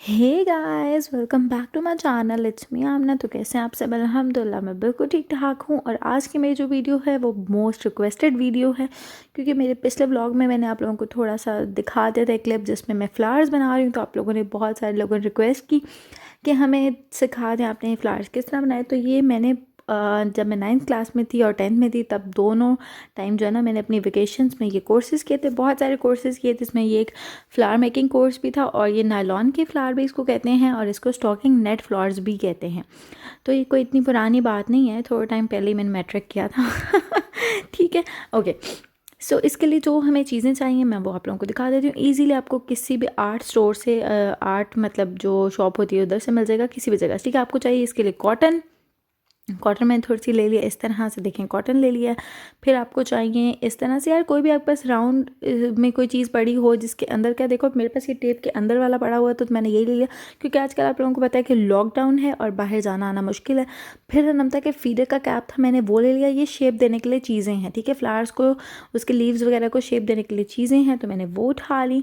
Hey guys, welcome back to my channel. It's me Amna. तो कैसे हैं आप सब? अल्हम्दुलिल्लाह मैं बिल्कुल ठीक ठाक हूँ। और आज की मेरी जो वीडियो है वो मोस्ट रिक्वेस्टेड वीडियो है, क्योंकि मेरे पिछले व्लॉग में मैंने आप लोगों को थोड़ा सा दिखा दिया था क्लिप जिसमें मैं फ्लावर्स बना रही हूँ। तो आप लोगों ने, बहुत सारे लोगों ने रिक्वेस्ट की कि हमें सिखा दें आपने फ्लावर्स किस तरह बनाए। तो ये मैंने जब मैं 9th क्लास में थी और 10th में थी, तब दोनों टाइम जो है ना, मैंने अपनी वेकेशंस में ये कोर्सेज़ किए थे। बहुत सारे कोर्सेज़ किए थे, इसमें ये एक फ्लावर मेकिंग कोर्स भी था, और ये नायलॉन के फ्लावर भी इसको कहते हैं, और इसको स्टॉकिंग नेट फ्लावर्स भी कहते हैं। तो ये कोई इतनी पुरानी बात नहीं है, थोड़ा टाइम पहले ही मैंने मैट्रिक किया था। ठीक है, ओके। सो इसके लिए जो हमें चीज़ें चाहिए मैं वो आप लोगों को दिखा देती हूँ। ईज़िली आपको किसी भी आर्ट स्टोर से, आर्ट मतलब जो शॉप होती है उधर से मिल जाएगा, किसी भी जगह। ठीक है, आपको चाहिए इसके लिए कॉटन। कॉटन मैंने थोड़ी सी ले लिया इस तरह से, देखें कॉटन ले लिया। फिर आपको चाहिए इस तरह से, यार कोई भी आपके पास राउंड में कोई चीज़ पड़ी हो जिसके अंदर, क्या देखो मेरे पास ये टेप के अंदर वाला पड़ा हुआ है, तो मैंने यही ले लिया, क्योंकि आजकल आप लोगों को पता है कि लॉकडाउन है और बाहर जाना आना मुश्किल है। फिर नमता के फीडर का कैप था, मैंने वो ले लिया। ये शेप देने के लिए चीज़ें हैं, ठीक है, फ्लावर्स को, उसके लीव्स वगैरह को शेप देने के लिए चीज़ें हैं, तो मैंने वो उठा ली।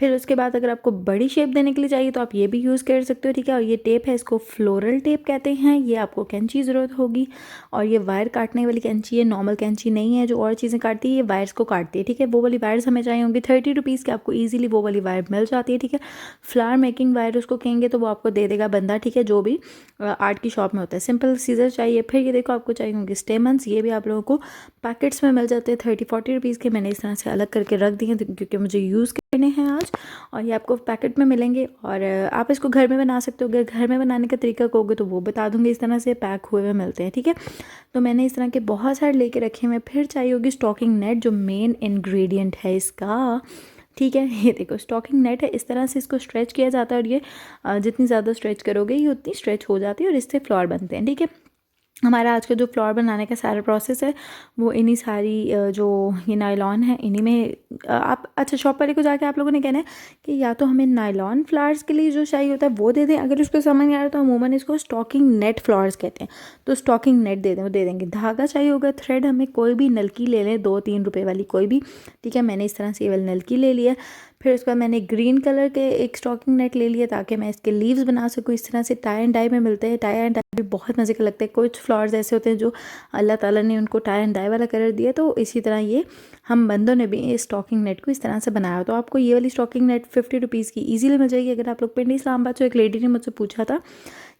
फिर उसके बाद अगर आपको बड़ी शेप देने के लिए चाहिए तो आप ये भी यूज़ कर सकते हो, ठीक है। और ये टेप है, इसको फ्लोरल टेप कहते हैं। ये आपको कैंची ज़रूरत होगी, और ये वायर काटने वाली कैंची है, नॉर्मल कैंची नहीं है जो और चीज़ें काटती है, ये वायर्स को काटती है, ठीक है। वो वाली वायर्स हमें चाहिए होंगी 30 रुपीज़ की, आपको ईजिली वो वाली वायर मिल जाती है, ठीक है। फ्लावर मेकिंग वायर उसको कहेंगे, तो वो आपको दे देगा बंदा, ठीक है, जो भी आर्ट की शॉप में होता है। सिंपल सीजर चाहिए। फिर ये देखो आपको चाहिए होंगे स्टेमन्स, ये भी आप लोगों को पैकेट्स में मिल जाते हैं 30-40 रुपीज़ के। मैंने इस तरह से अलग करके रख दिए क्योंकि मुझे यूज़ करने हैं आज, और ये आपको पैकेट में मिलेंगे। और आप इसको घर में बना सकते हो। अगर घर में बनाने का तरीका कहोगे तो वो बता दूँगी। इस तरह से पैक हुए हुए मिलते हैं, ठीक है। तो मैंने इस तरह के बहुत सारे लेके रखे हुए हैं। फिर चाहिए होगी स्टॉकिंग नेट, जो मेन इंग्रेडिएंट है इसका, ठीक है। ये देखो स्टॉकिंग नेट है, इस तरह से इसको स्ट्रेच किया जाता है, और ये जितनी ज़्यादा स्ट्रेच करोगे ये उतनी स्ट्रेच हो जाती है, और इससे फ्लावर बनते हैं, ठीक है। हमारा आज का जो फ्लावर बनाने का सारा प्रोसेस है वो इन्हीं सारी जो ये नायलॉन है इन्हीं में आप, अच्छा, शॉप वाले को जाके आप लोगों ने कहना है कि या तो हमें नायलॉन फ्लावर्स के लिए जो चाहिए होता है वो दे दें। अगर उसको समझ नहीं आ रहा तो अमूमन इसको स्टॉकिंग नेट फ्लावर्स कहते हैं, तो स्टॉकिंग नेट दे दें, वो दे देंगे। धागा चाहिए होगा, थ्रेड हमें कोई भी नलकी ले लें, 2-3 रुपये वाली कोई भी, ठीक है। मैंने इस तरह से ये वाली नलकी ले लिया। फिर उसके बाद मैंने ग्रीन कलर के एक स्टॉकिंग नेट ले लिया, ताकि मैं इसके लीव्स बना सकूँ। इस तरह से टाई एंड डाई में मिलते हैं, टाई एंड डाई भी बहुत मज़े का लगता है। कुछ फ्लावर्स ऐसे होते हैं जो अल्लाह ताला ने उनको टाई एंड डाई वाला कलर दिया, तो इसी तरह ये हम बंदों ने भी इस स्टॉकिंग नेट को इस तरह से बनाया। तो आपको ये वाली स्टॉकिंग नेट 50 रुपीज़ की ईजिली मिल जाएगी। अगर आप लोग पिंडी इस्लामाबाद, जो एक लेडी ने मुझसे पूछा था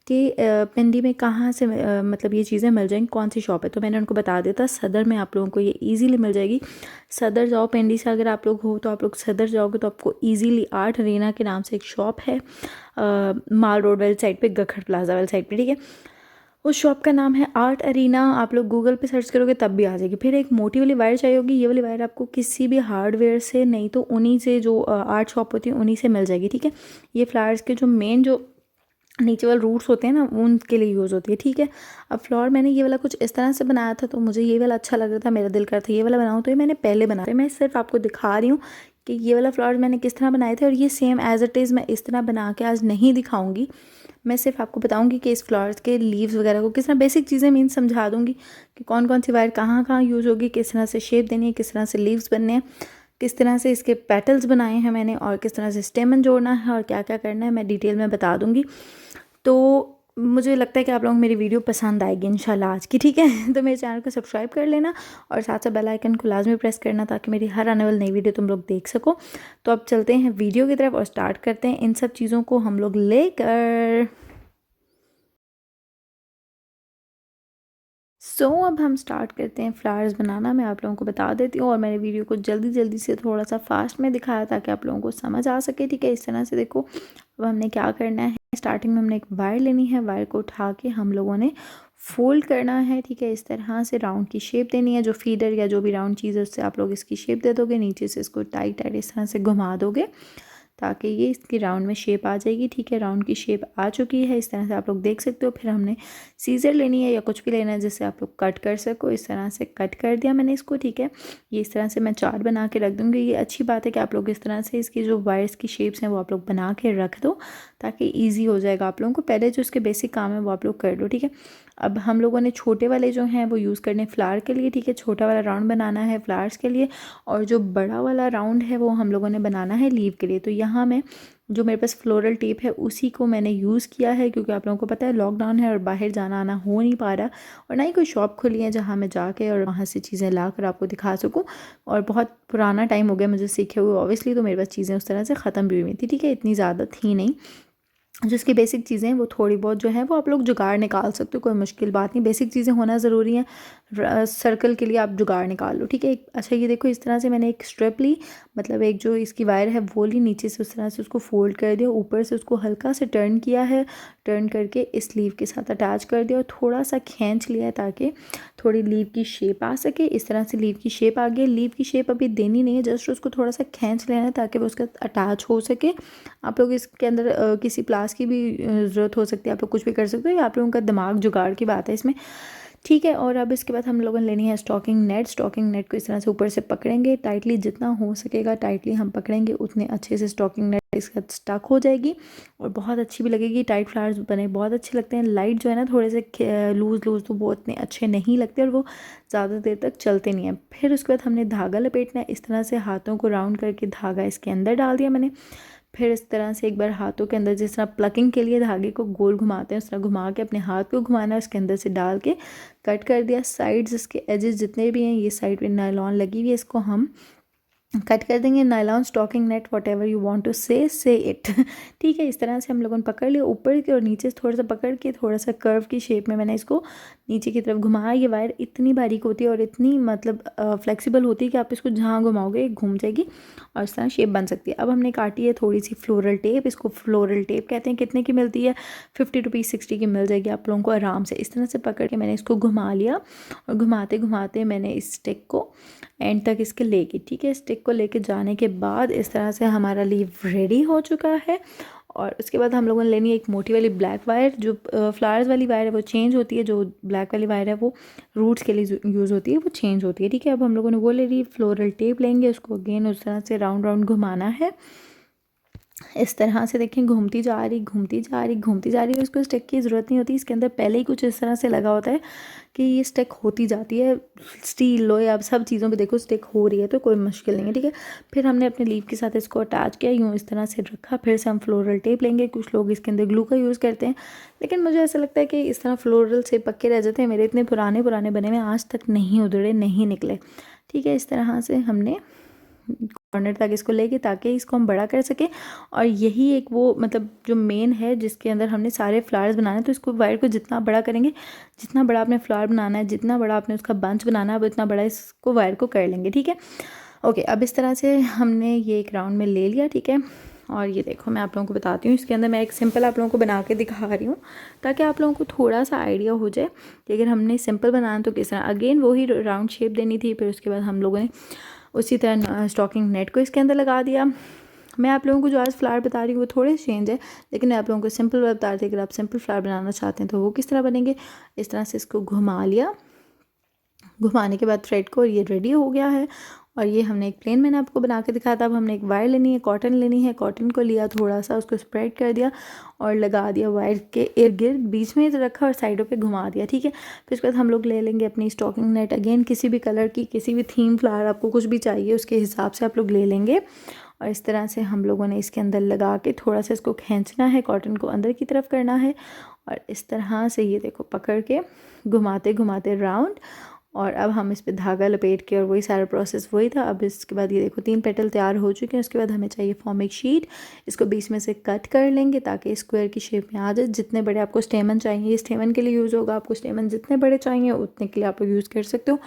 कि पिंडी में कहाँ से मतलब ये चीज़ें मिल जाएंगी, कौन सी शॉप है, तो मैंने उनको बता दिया था सदर में आप लोगों को ये ईजिली मिल जाएगी। सदर जाओ, पिंडी से अगर आप लोग हो तो आप लोग सदर जाओगे तो आपको ईजिली आर्ट अरीना के नाम से एक शॉप है, माल रोड वाली साइड पे, गखड़ प्लाजा वाली साइड पे, ठीक है। उस शॉप का नाम है आर्ट अरीना। आप लोग गूगल पे सर्च करोगे तब भी आ जाएगी। फिर एक मोटी वाली वायर चाहिए होगी। ये वाली वायर आपको किसी भी हार्डवेयर से, नहीं तो उन्हीं से जो आर्ट शॉप होती है उन्हीं से मिल जाएगी, ठीक है। ये फ्लावर्स के जो मेन जो नीचे वाले रूट्स होते हैं ना, उनके लिए यूज़ होती है, ठीक है। अब फ्लावर मैंने ये वाला कुछ इस तरह से बनाया था, तो मुझे ये वाला अच्छा लग रहा था, मेरा दिल करता ये वाला बनाऊँ, तो ये मैंने पहले बनाया था। मैं सिर्फ आपको दिखा रही हूँ कि ये वाला फ्लावर मैंने किस तरह बनाए थे, और ये सेम एज़ इट इज़ मैं इस तरह बना के आज नहीं दिखाऊंगी। मैं सिर्फ आपको बताऊंगी कि इस फ्लावर्स के लीव्स वगैरह को किस तरह, बेसिक चीज़ें मीन समझा दूंगी कि कौन कौन सी वायर कहाँ कहाँ यूज़ होगी, किस तरह से शेप देनी है, किस तरह से लीव्स बनने हैं, किस तरह से इसके पेटल्स बनाए हैं मैंने, और किस तरह से स्टेमन जोड़ना है, और क्या क्या करना है मैं डिटेल में बता दूंगी। तो मुझे लगता है कि आप लोगों को मेरी वीडियो पसंद आएगी इंशाल्लाह आज की, ठीक है। तो मेरे चैनल को सब्सक्राइब कर लेना, और साथ साथ बेल आइकन को लाजमी प्रेस करना, ताकि मेरी हर आने वाली नई वीडियो तुम लोग देख सको। तो अब चलते हैं वीडियो की तरफ और स्टार्ट करते हैं इन सब चीज़ों को हम लोग लेकर। अब हम स्टार्ट करते हैं फ्लावर्स बनाना। मैं आप लोगों को बता देती हूँ, और मैंने वीडियो को जल्दी जल्दी से थोड़ा सा फास्ट में दिखाया ताकि आप लोगों को समझ आ सके, ठीक है। इस तरह से देखो, अब हमने क्या करना है, स्टार्टिंग में हमने एक वायर लेनी है। वायर को उठा के हम लोगों ने फोल्ड करना है, ठीक है। इस तरह से राउंड की शेप देनी है, जो फीडर या जो भी राउंड चीज़ है उससे आप लोग इसकी शेप दे दोगे। नीचे से इसको टाइट टाइट इस तरह से घुमा दोगे ताकि ये इसकी राउंड में शेप आ जाएगी, ठीक है। राउंड की शेप आ चुकी है, इस तरह से आप लोग देख सकते हो। फिर हमने सीजर लेनी है या कुछ भी लेना है जिससे आप लोग कट कर सको। इस तरह से कट कर दिया मैंने इसको, ठीक है। ये इस तरह से मैं चार्ट बना के रख दूँगी। ये अच्छी बात है कि आप लोग इस तरह से इसकी जो वायर्स की शेप्स हैं वो आप लोग बना के रख दो, ताकि ईजी हो जाएगा आप लोगों को। पहले जो इसके बेसिक काम है वो आप लोग कर लो, ठीक है। अब हम लोगों ने छोटे वाले जो हैं वो यूज़ करने फ्लावर के लिए, ठीक है। छोटा वाला राउंड बनाना है फ्लावर्स के लिए, और जो बड़ा वाला राउंड है वो हम लोगों ने बनाना है लीव के लिए। तो यहाँ मैं जो मेरे पास फ्लोरल टेप है उसी को मैंने यूज़ किया है, क्योंकि आप लोगों को पता है लॉकडाउन है और बाहर जाना आना हो नहीं पा रहा, और ना ही कोई शॉप खुली है जहाँ मैं जाके और वहाँ से चीज़ें ला कर आपको दिखा सकूँ। और बहुत पुराना टाइम हो गया मुझे सीखे हुए ऑब्वियसली, तो मेरे पास चीज़ें उस तरह से ख़त्म भी हुई थी, ठीक है, इतनी ज़्यादा थी नहीं। जिसकी बेसिक चीज़ें हैं वो थोड़ी बहुत जो है वो आप लोग जुगाड़ निकाल सकते हो, कोई मुश्किल बात नहीं, बेसिक चीज़ें होना ज़रूरी है। सर्कल के लिए आप जुगाड़ निकाल लो, ठीक है। अच्छा ये देखो, इस तरह से मैंने एक स्ट्रिप ली, मतलब एक जो इसकी वायर है वो ली, नीचे से उस तरह से उसको फोल्ड कर दिया, ऊपर से उसको हल्का से टर्न किया है, टर्न करके इस लीव के साथ अटैच कर दिया और थोड़ा सा खींच लिया है ताकि थोड़ी लीव की शेप आ सके। इस तरह से लीव की शेप आ गई। लीव की शेप अभी देनी नहीं है, जस्ट उसको थोड़ा सा खींच लेना है ताकि वो उसका अटैच हो सके। आप लोग इसके अंदर किसी प्लास की भी ज़रूरत हो सकती है, आप लोग कुछ भी कर सकते हो, या आप लोगों का दिमाग जुगाड़ की बात है इसमें, ठीक है। और अब इसके बाद हम लोगों ने लेनी है स्टॉकिंग नेट। स्टॉकिंग नेट को इस तरह से ऊपर से पकड़ेंगे टाइटली, जितना हो सकेगा टाइटली हम पकड़ेंगे उतने अच्छे से स्टॉकिंग नेट इसका स्टक हो जाएगी और बहुत अच्छी भी लगेगी। टाइट फ्लावर्स बने बहुत अच्छे लगते हैं। लाइट जो है ना थोड़े से लूज़ तो वो इतने अच्छे नहीं लगते और वो ज़्यादा देर तक चलते नहीं हैं। फिर उसके बाद हमने धागा लपेटना है, इस तरह से हाथों को राउंड करके धागा इसके अंदर डाल दिया मैंने। फिर इस तरह से एक बार हाथों के अंदर, जिस तरह प्लकिंग के लिए धागे को गोल घुमाते हैं उस तरह घुमा के अपने हाथ को घुमाना है, उसके अंदर से डाल के कट कर दिया। साइड्स इसके एजेस जितने भी हैं, ये साइड पे नायलॉन लगी हुई है, इसको हम कट कर देंगे। Nylon stocking net whatever you want to say it, ठीक है। इस तरह से हम लोगों ने पकड़ लिया, ऊपर के और नीचे से थोड़ा सा पकड़ के थोड़ा सा कर्व की शेप में मैंने इसको नीचे की तरफ घुमाया। ये वायर इतनी बारीक होती है और इतनी मतलब फ्लेक्सिबल होती है कि आप इसको जहाँ घुमाओगे घूम जाएगी और इस तरह शेप बन सकती है। अब हमने काटी है थोड़ी सी फ्लोरल टेप, इसको फ्लोरल टेप कहते हैं। कितने की मिलती है? 50 रुपीज़ 60 की मिल जाएगी आप लोगों को आराम से। इस तरह से पकड़ के मैंने इसको घुमा लिया और घुमाते घुमाते मैंने इस स्टिक को एंड तक इसके लेके, ठीक है, स्टिक को लेके जाने के बाद इस तरह से हमारा लीव रेडी हो चुका है। और उसके बाद हम लोगों ने लेनी है एक मोटी वाली ब्लैक वायर। जो फ्लावर्स वाली वायर है वो चेंज होती है, जो ब्लैक वाली वायर है वो रूट्स के लिए यूज़ होती है, वो चेंज होती है, ठीक है। अब हम लोगों ने वो ले ली। फ्लोरल टेप लेंगे, उसको अगेन उस तरह से राउंड राउंड घुमाना है। इस तरह से देखें, घूमती जा रही घूमती जा रही घूमती जा रही है। उसको स्टिक की ज़रूरत नहीं होती, इसके अंदर पहले ही कुछ इस तरह से लगा होता है कि ये स्टिक होती जाती है। स्टील लो या सब चीज़ों पे देखो स्टिक हो रही है तो कोई मुश्किल नहीं है, ठीक है। फिर हमने अपने लीव के साथ इसको अटैच किया, यूँ इस तरह से रखा। फिर से हम फ्लोरल टेप लेंगे। कुछ लोग इसके अंदर ग्लू का यूज़ करते हैं, लेकिन मुझे ऐसा लगता है कि इस तरह फ्लोरल से पक्के रह जाते हैं। मेरे इतने पुराने बने हुए आज तक नहीं उधड़े, नहीं निकले, ठीक है। इस तरह से हमने कॉर्नर तक इसको लेके ताकि इसको हम बड़ा कर सकें। और यही एक वो मतलब जो मेन है जिसके अंदर हमने सारे फ्लावर्स बनाने हैं। तो इसको वायर को जितना बड़ा करेंगे, जितना बड़ा आपने फ्लावर बनाना है, जितना बड़ा आपने उसका बंच बनाना है, अब इतना बड़ा इसको वायर को कर लेंगे, ठीक है। ओके, अब इस तरह से हमने ये एक राउंड में ले लिया, ठीक है। और ये देखो मैं आप लोगों को बताती हूँ, इसके अंदर मैं एक सिंपल आप लोगों को बना के दिखा रही हूँ ताकि आप लोगों को थोड़ा सा आइडिया हो जाए कि अगर हमने सिंपल बनाना तो किस तरह। अगेन वही राउंड शेप देनी थी। फिर उसके बाद हम लोगों ने उसी तरह स्टॉकिंग नेट को इसके अंदर लगा दिया। मैं आप लोगों को जो आज फ्लावर बता रही हूँ वो थोड़े चेंज है, लेकिन मैं आप लोगों को सिंपल बता रही थी। अगर आप सिंपल फ्लावर बनाना चाहते हैं तो वो किस तरह बनेंगे। इस तरह से इसको घुमा लिया, घुमाने के बाद थ्रेड को, ये रेडी हो गया है। और ये हमने एक प्लेन मैंने आपको बना के दिखाया था। अब हमने एक वायर लेनी है, कॉटन लेनी है। कॉटन को लिया, थोड़ा सा उसको स्प्रेड कर दिया और लगा दिया वायर के इर्द गिर्द, बीच में रखा और साइडों पे घुमा दिया, ठीक है। फिर उसके बाद हम लोग ले लेंगे अपनी स्टॉकिंग नेट। अगेन किसी भी कलर की, किसी भी थीम फ्लावर आपको कुछ भी चाहिए उसके हिसाब से आप लोग ले लेंगे। और इस तरह से हम लोगों ने इसके अंदर लगा के थोड़ा सा इसको खींचना है, कॉटन को अंदर की तरफ करना है। और इस तरह से ये देखो पकड़ के घुमाते घुमाते राउंड। और अब हम इस पे धागा लपेट के, और वही सारा प्रोसेस वही था। अब इसके बाद ये देखो 3 पेटल तैयार हो चुके हैं। उसके बाद हमें चाहिए फॉर्मिक शीट। इसको बीच में से कट कर लेंगे ताकि स्क्वायर की शेप में आ जाए। जितने बड़े आपको स्टेमन चाहिए, स्टेमन के लिए यूज़ होगा। आपको स्टेमन जितने बड़े चाहिए उतने के लिए आप लोग यूज़ कर सकते हो।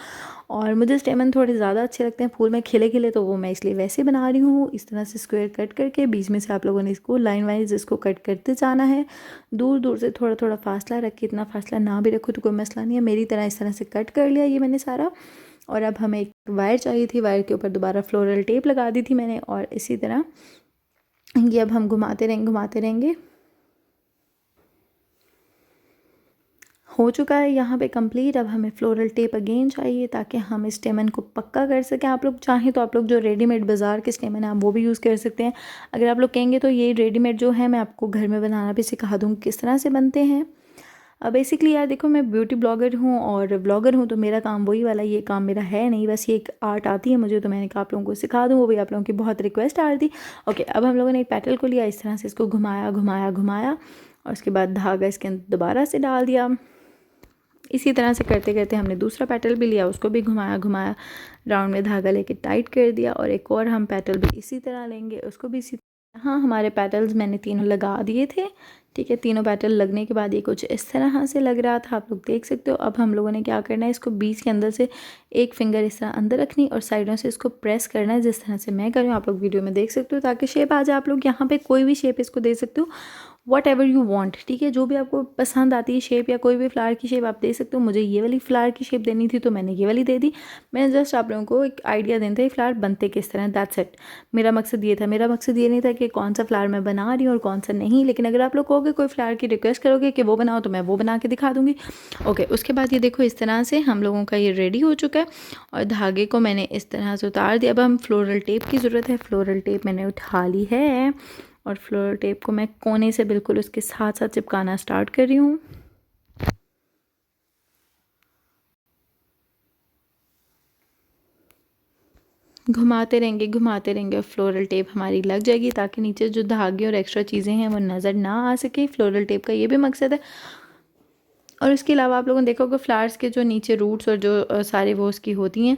और मुझे स्टेमन थोड़े ज़्यादा अच्छे लगते हैं फूल में खिले खिले, तो वो मैं इसलिए वैसे बना रही हूँ। इस तरह से स्क्वायर कट करके बीच में से आप लोगों ने इसको लाइन वाइज इसको कट करते जाना है। दूर दूर से थोड़ा थोड़ा फासला रख के, इतना फासला ना भी रखो तो कोई मसला नहीं है। मेरी तरह इस तरह से कट कर लिया ये मैंने सारा। और अब हमें एक वायर चाहिए थी, वायर के ऊपर दोबारा फ्लोरल टेप लगा दी थी मैंने। और इसी तरह ये अब हम घुमाते रहेंगे। हो चुका है यहाँ पे कंप्लीट। अब हमें फ्लोरल टेप अगेन चाहिए ताकि हम इस स्टेमन को पक्का कर सकें। आप लोग चाहें तो आप लोग जो रेडीमेड बाज़ार के स्टेमन है आप वो भी यूज़ कर सकते हैं। अगर आप लोग कहेंगे तो ये रेडीमेड जो है मैं आपको घर में बनाना भी सिखा दूँगी किस तरह से बनते हैं। बेसिकली यार देखो, मैं ब्यूटी ब्लॉगर हूँ और ब्लॉगर हूँ, तो मेरा काम वही वाला, ये काम मेरा है नहीं, बस ये एक आर्ट आती है मुझे, तो मैंने कहा आप लोगों को सिखा दूँ, वो भी आप लोगों की बहुत रिक्वेस्ट आ रही थी। ओके, अब हम लोगों ने एक पेटल को लिया, इस तरह से इसको घुमाया घुमाया घुमाया और उसके बाद धागा इसके अंदर दोबारा से डाल दिया। इसी तरह से करते करते हमने दूसरा पेटल भी लिया, उसको भी घुमाया घुमाया, राउंड में धागा लेके टाइट कर दिया, और एक और हम पेटल भी इसी तरह लेंगे, उसको भी इसी। हाँ, हमारे पेटल्स मैंने तीनों लगा दिए थे। ठीक है, तीनों पेटल लगने के बाद ये कुछ इस तरह से लग रहा था, आप लोग देख सकते हो। अब हम लोगों ने क्या करना है, इसको बीच के अंदर से एक फिंगर इस तरह अंदर रखनी और साइडों से इसको प्रेस करना है, जिस तरह से मैं कर रही हूँ, आप लोग वीडियो में देख सकते हो, ताकि शेप आ जाए। आप लोग यहाँ पे कोई भी शेप इसको दे सकते हो, वॉट एवर यू वॉन्ट। ठीक है, जो भी आपको पसंद आती है शेप, या कोई भी फ्लावर की शेप आप दे सकते हो। मुझे ये वाली फ्लावर की शेप देनी थी तो मैंने ये वाली दे दी। मैंने जस्ट आप लोगों को एक आइडिया देना था फ्लावर बनते किस तरह, दैट्स इट। मेरा मकसद ये था, मेरा मकसद ये नहीं था कि कौन सा फ्लावर मैं बना रही हूँ और कौन सा नहीं। लेकिन अगर आप लोग कहोगे, कोई फ्लावर की रिक्वेस्ट करोगे कि वो बनाओ, तो मैं वो बना के दिखा दूँगी। ओके, उसके बाद ये देखो, इस तरह से हम लोगों का ये रेडी हो चुका है और धागे को मैंने इस तरह से उतार दिया। अब हम फ्लोरल टेप की ज़रूरत है। फ्लोरल टेप मैंने उठा ली है और फ्लोरल टेप को मैं कोने से बिल्कुल उसके साथ साथ चिपकाना स्टार्ट कर रही हूँ। घुमाते रहेंगे और फ्लोरल टेप हमारी लग जाएगी, ताकि नीचे जो धागे और एक्स्ट्रा चीज़ें हैं वो नज़र ना आ सके। फ्लोरल टेप का ये भी मकसद है। और इसके अलावा आप लोगों ने देखा होगा, फ्लावर्स के जो नीचे रूट्स और जो सारे वो उसकी होती हैं,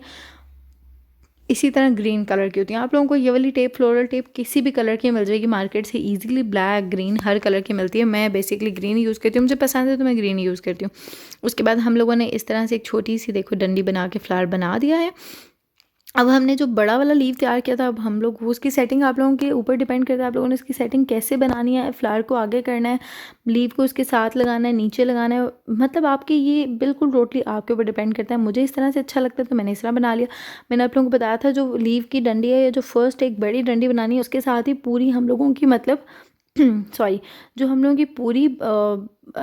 इसी तरह ग्रीन कलर की होती हैं। आप लोगों को ये वाली टेप, फ्लोरल टेप, किसी भी कलर की मिल जाएगी मार्केट से इजीली। ब्लैक, ग्रीन, हर कलर की मिलती है। मैं बेसिकली ग्रीन यूज़ करती हूँ, मुझे पसंद है तो मैं ग्रीन यूज़ करती हूँ। उसके बाद हम लोगों ने इस तरह से एक छोटी सी देखो डंडी बना के फ्लावर बना दिया है। अब हमने जो बड़ा वाला लीव तैयार किया था, अब हम लोग उसकी सेटिंग आप लोगों के ऊपर डिपेंड करता है, आप लोगों ने इसकी सेटिंग कैसे बनानी है। फ्लावर को आगे करना है, लीव को उसके साथ लगाना है, नीचे लगाना है, मतलब आपके ये बिल्कुल टोटली आपके ऊपर डिपेंड करता है। मुझे इस तरह से अच्छा लगता है तो मैंने इस तरह बना लिया। मैंने आप लोगों को बताया था, जो लीव की डंडी है, जो फर्स्ट एक बड़ी डंडी बनानी है, उसके साथ ही पूरी हम लोगों की मतलब सॉरी, जो हम लोगों की पूरी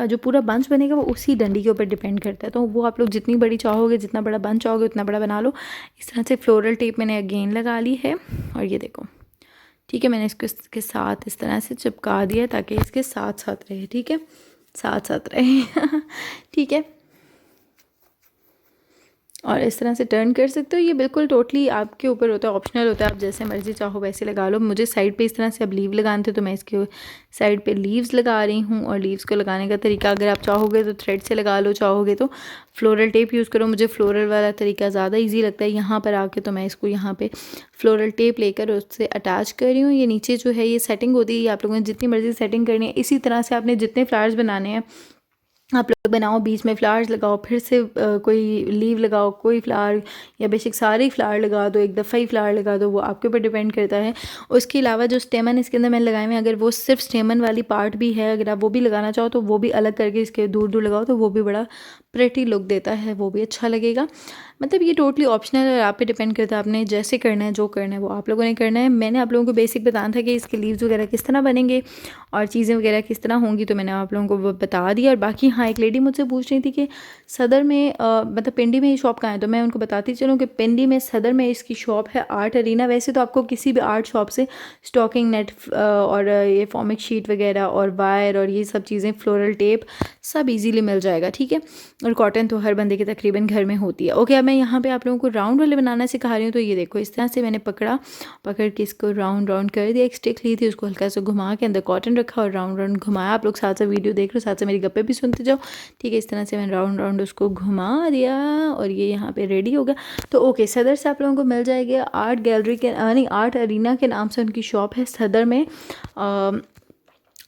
जो पूरा बंच बनेगा वो उसी डंडी के ऊपर डिपेंड करता है। तो वो आप लोग जितनी बड़ी चाहोगे, जितना बड़ा बंच चाहोगे, उतना बड़ा बना लो। इस तरह से फ्लोरल टेप मैंने अगेन लगा ली है और ये देखो, ठीक है, मैंने इसको इसके साथ इस तरह से चिपका दिया ताकि इसके साथ साथ रहे। ठीक है, साथ साथ रहे ठीक है, और इस तरह से टर्न कर सकते हो। ये बिल्कुल टोटली आपके ऊपर होता है, ऑप्शनल होता है, आप जैसे मर्जी चाहो वैसे लगा लो। मुझे साइड पे इस तरह से अब लीव लगाने थे तो मैं इसके साइड पे लीव्स लगा रही हूँ। और लीव्स को लगाने का तरीका, अगर आप चाहोगे तो थ्रेड से लगा लो, चाहोगे तो फ्लोरल टेप यूज़ करो। मुझे फ्लोरल वाला तरीका ज़्यादा ईजी लगता है। यहाँ पर आके तो मैं इसको यहाँ पर फ्लोरल टेप लेकर उससे अटैच कर रही हूँ। ये नीचे जो है ये सेटिंग होती है, आप लोगों ने जितनी मर्जी सेटिंग करनी है। इसी तरह से आपने जितने फ्लावर्स बनाने हैं आप लोग बनाओ, बीच में फ्लावर्स लगाओ, फिर से कोई लीव लगाओ, कोई फ्लावर, या बेशक सारे फ्लावर लगा दो, एक दफ़ा ही फ्लावर लगा दो, वो आपके ऊपर डिपेंड करता है। उसके अलावा जो स्टेमन इसके अंदर मैंने लगाए हुए हैं, अगर वो सिर्फ स्टेमन वाली पार्ट भी है, अगर आप वो भी लगाना चाहो तो वो भी अलग करके इसके दूर दूर लगाओ, तो वो भी बड़ा प्रेटी लुक देता है, वो भी अच्छा लगेगा। मतलब ये टोटली ऑप्शनल है, आप पे डिपेंड करता है, आपने जैसे करना है, जो करना है वो आप लोगों ने करना है। मैंने आप लोगों को बेसिक बताना था कि इसके लीव्स वगैरह किस तरह बनेंगे और चीज़ें वगैरह किस तरह होंगी, तो मैंने आप लोगों को वो बता दिया। और बाकी हाँ, एक लेडी मुझसे पूछ रही थी कि सदर में मतलब पिंडी में ही शॉप कहाँ है, तो मैं उनको बताती चलूँ कि पिंडी में सदर में इसकी शॉप है, आर्ट अरीना। वैसे तो आपको किसी भी आर्ट शॉप से स्टॉकिंग नेट और ये फॉर्मिक शीट वगैरह और वायर और ये सब चीज़ें, फ्लोरल टेप, सब इजीली मिल जाएगा। ठीक है, और कॉटन तो हर बंदे के तकरीबन घर में होती है। ओके, अब मैं यहाँ पे आप लोगों को राउंड वाले बनाना सिखा रही हूँ। तो ये देखो, इस तरह से मैंने पकड़ के इसको राउंड राउंड कर दिया। एक स्टिक ली थी, उसको हल्का सा घुमा के अंदर कॉटन रखा और राउंड राउंड घुमाया। आप लोग साथ साथ वीडियो देख रहे हो, साथ साथ मेरी गप्पे भी सुनते जाओ। ठीक है, इस तरह से मैंने राउंड राउंड उसको घुमा दिया और ये यहाँ पे रेडी हो गया। तो ओके, सदर से आप लोगों को मिल जाएगी आर्ट गैलरी के नहीं, आर्ट अरीना के नाम से उनकी शॉप है सदर में,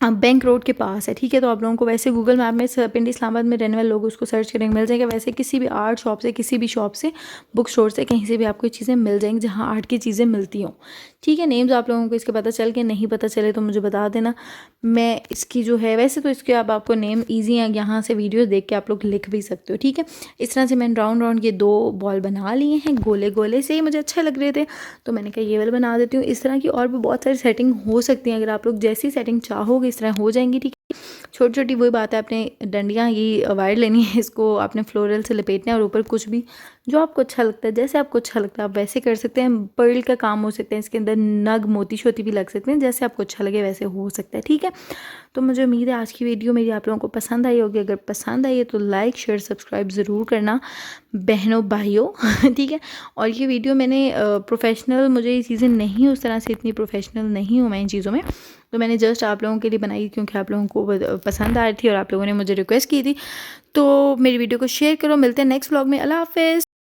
बैंक रोड के पास है। ठीक है, तो आप लोगों को वैसे गूगल मैप में पिंडी इस्लामाबाद में रहने वाले लोग उसको सर्च करेंगे, मिल जाएगा। वैसे किसी भी आर्ट शॉप से, किसी भी शॉप से, बुक स्टोर से, कहीं से भी आपको चीज़ें मिल जाएंगी जहाँ आर्ट की चीज़ें मिलती हों। ठीक है, नेम्स आप लोगों को इसके पता चल के, नहीं पता चले तो मुझे बता देना। मैं इसकी जो है, वैसे तो इसके अब आपको नेम ईजी है, यहाँ से वीडियो देख के आप लोग लिख भी सकते हो। ठीक है, इस तरह से मैंने राउंड राउंड ये 2 बॉल बना लिए हैं, गोले गोले से ही मुझे अच्छे लग रहे थे तो मैंने कहा ये वाला बना देती हूँ। इस तरह की और भी बहुत सारी सेटिंग हो सकती हैं, अगर आप लोग जैसी सेटिंग चाहोगे इस तरह हो जाएंगी। ठीक है, छोटी छोटी वही बात है, आपने डंडियाँ ये वायर लेनी है, इसको आपने फ्लोरल से लपेटना है और ऊपर कुछ भी जो आपको अच्छा लगता है, जैसे आपको अच्छा लगता है आप वैसे कर सकते हैं। पर्ल का काम हो सकता है, इसके अंदर नग मोती शोती भी लग सकते हैं, जैसे आपको अच्छा लगे वैसे हो सकता है, ठीक है। तो मुझे उम्मीद है आज की वीडियो मेरी आप लोगों को पसंद आई होगी। अगर पसंद आई है तो लाइक शेयर सब्सक्राइब ज़रूर करना बहनों भाइयों ठीक है। और ये वीडियो मैंने प्रोफेशनल, मुझे ये चीज़ें नहीं उस तरह से इतनी प्रोफेशनल नहीं हूँ मैं इन चीज़ों में, तो मैंने जस्ट आप लोगों के लिए बनाई क्योंकि आप लोगों को पसंद आ रही थी और आप लोगों ने मुझे रिक्वेस्ट की थी। तो मेरी वीडियो को शेयर करो। मिलते हैं नेक्स्ट व्लॉग में। अल्लाह हाफ़िज़।